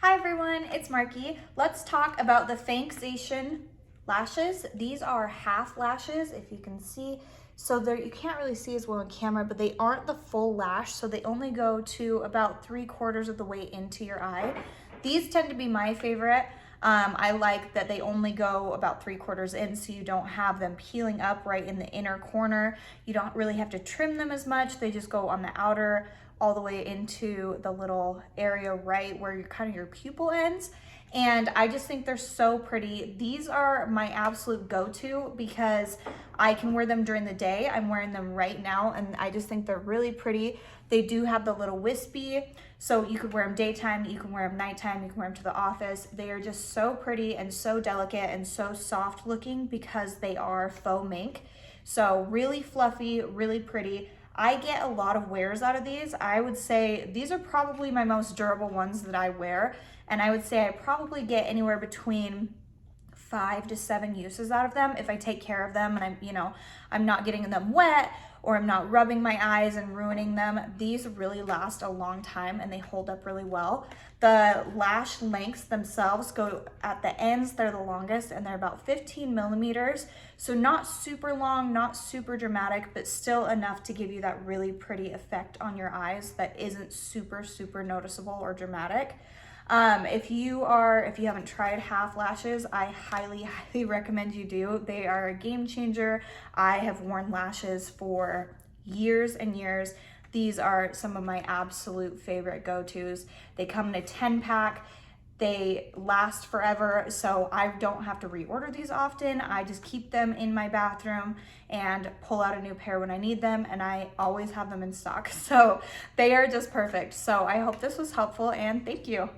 Hi everyone, it's Marky. Let's talk about the Fanxiton lashes. These are half lashes, if you can see. So you can't really see as well on camera, but they aren't the full lash, so they only go to about 3/4 of the way into your eye. These tend to be my favorite. I like that they only go about 3/4 in, so you don't have them peeling up right in the inner corner. You don't really have to trim them as much. They just go on the outer all the way into the little area right where your pupil ends. And I just think they're so pretty. These are my absolute go-to because I can wear them during the day. I'm wearing them right now and I just think they're really pretty. They do have the little wispy, so you could wear them daytime, you can wear them nighttime, you can wear them to the office. They are just so pretty and so delicate and so soft looking because they are faux mink. So really fluffy, really pretty. I get a lot of wears out of these. I would say these are probably my most durable ones that I wear. And I would say I probably get anywhere between 5 to 7 uses out of them if I take care of them and I'm not getting them wet or I'm not rubbing my eyes and ruining them. These really last a long time and they hold up really well. The lash lengths themselves go at the ends, they're the longest and they're about 15 millimeters. So not super long, not super dramatic, but still enough to give you that really pretty effect on your eyes that isn't super noticeable or dramatic. If you haven't tried half lashes, I highly recommend you do. They are a game changer. I have worn lashes for years and years. These are some of my absolute favorite go-tos. They come in a 10-pack. They last forever, so I don't have to reorder these often. I just keep them in my bathroom and pull out a new pair when I need them, and I always have them in stock. So they are just perfect. So I hope this was helpful, and thank you.